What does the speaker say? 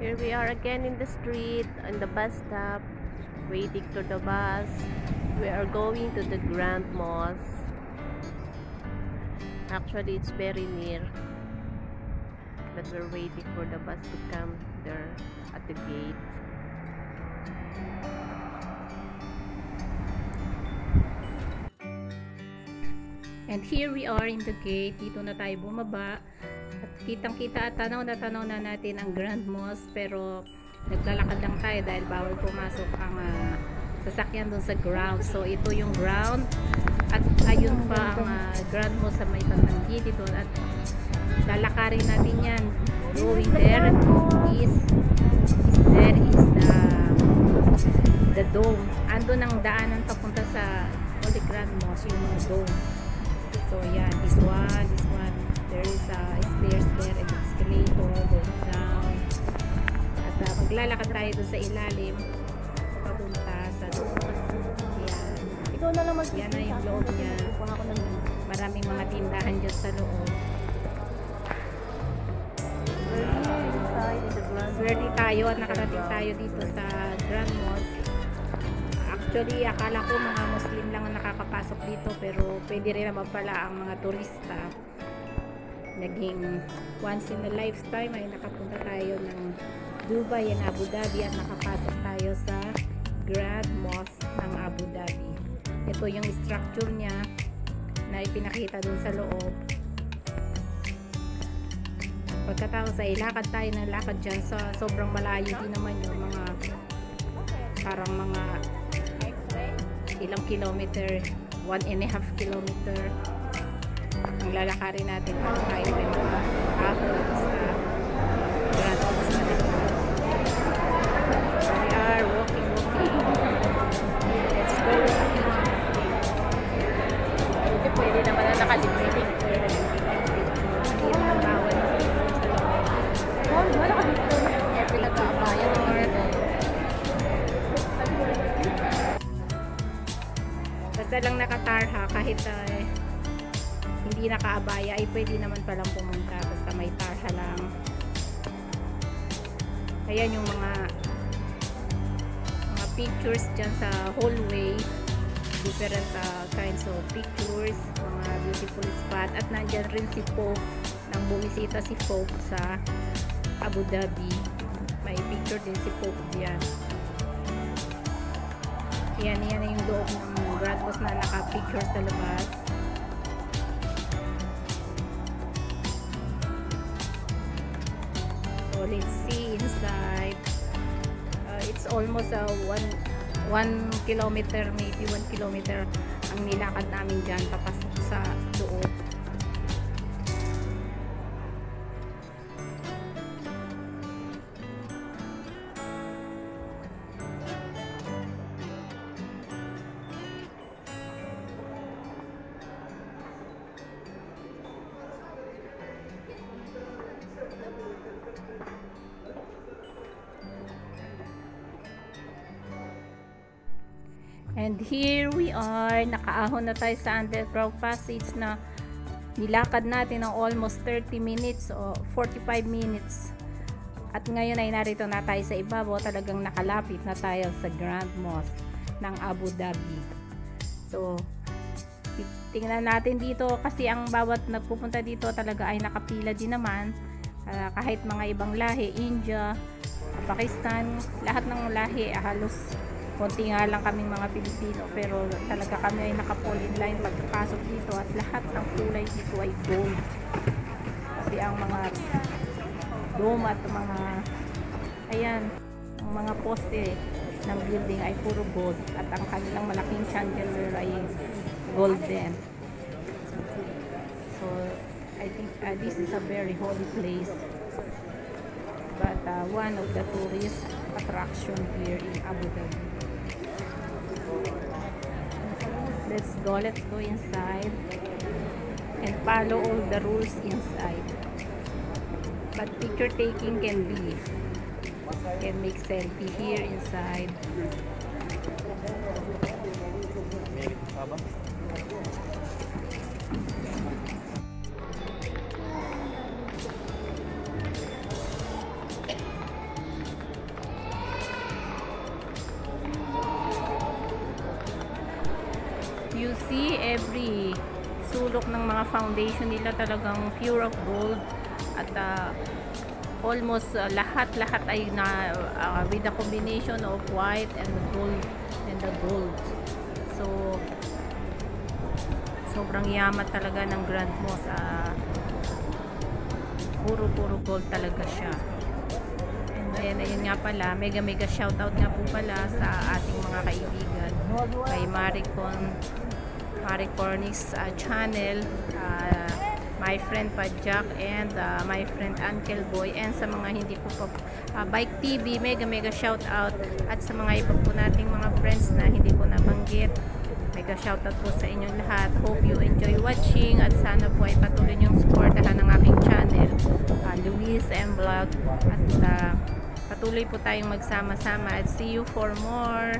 Here we are again in the street, on the bus stop, waiting for the bus. We are going to the Grand Mosque. Actually, it's very near, but we're waiting for the bus to come there at the gate. And here we are in the gate. Dito na tayo bumaba. At kitang-kita at tanaw na natin ang Grand Mosque. Pero naglalakad lang tayo dahil bawal pumasok ang sasakyan doon sa ground. So ito yung ground. At ayun pa ang Grand Mosque sa may tatanggi dito. At lalakarin natin yan. Going there is the dome. Andun ang daanan papunta sa Holy Grand Mosque, yung mga dome. So yeah, this one, there is stairs there and escalator going down. At maglalakad tayo doon sa ilalim papunta sa doon. Yan. Ikaw na lang Yan na yung loob niya. Maraming mga tindahan dyan sa loob. Swerte tayo at nakarating tayo dito sa Grand Mosque. Actually, akala ko mga Muslim lang ang nakakapasok dito, pero pwede rin naman pala ang mga turista. Naging once in a lifetime ay nakapunta tayo ng Dubai and Abu Dhabi at nakapasok tayo sa Grand Mosque ng Abu Dhabi. Ito yung structure niya na ipinakita dun sa loob. Pagkatapos ay lakad tayo ng lakad dyan sa sobrang malayo din naman yung mga parang mga ilang kilometer, 1.5 kilometer ang lalakarin natin para tayo rin makahapon sa Grand Mosque na ito. We are walking. Let's go. Pwede naman na nakalimutin. Hindi naman bawal sa loob. Wala ka dito. Pinag-aabayan ng mga basta lang nakatarha kahit hindi nakaabaya ay pwede naman palang pumunta basta may tarha lang. Ayan yung mga pictures dyan sa hallway, different kinds of pictures, mga beautiful spot. At nandyan rin si Pope, nang bumisita si Pope sa Abu Dhabi, may picture din si Pope diyan. Yan yung loob ng Grand Mosque na naka-picture sa labas. So let's see inside. It's almost 1 kilometer, maybe 1 kilometer ang nilakad namin dyan papasok sa loob. And here we are, nakaahon na tayo sa underground passage na nilakad natin ng almost 30 minutes o 45 minutes. At ngayon ay narito na tayo sa ibabaw, talagang nakalapit na tayo sa Grand Mosque ng Abu Dhabi. So, tingnan natin dito kasi ang bawat nagpupunta dito talaga ay nakapila din naman. Kahit mga ibang lahi, India, Pakistan, lahat ng lahi halos konti nga lang kaming mga Pilipino, pero talaga kami ay naka-fall in line pagpasok dito at lahat ng kulay dito ay gold. Kasi ang mga dome at mga ayan, ang mga poste ng building ay puro gold at ang kanilang malaking chandelier ay golden. So I think this is a very holy place, but one of the tourist attraction here in Abu Dhabi. Let's go inside and follow all the rules inside. But picture taking can make selfie here inside. see every sulok ng mga foundation nila talagang pure of gold at almost lahat ay na with a combination of white and the gold. So sobrang yaman talaga ng Grand Mosque. Puro gold talaga siya. And ayun nga pala, mega shoutout nga po pala sa ating mga kaibigan kay Marie Cornish channel, my friend Pajak, and my friend Uncle Boy, and sa mga hindi po pa Bike TV, mega shoutout, at sa mga iba po nating mga friends na hindi ko nabanggit, mega shoutout po sa inyong lahat. Hope you enjoy watching, at sana po ay patuloy niyong supportahan ng aking channel, Luis M Vlog, at patuloy po tayong magsama-sama, at see you for more.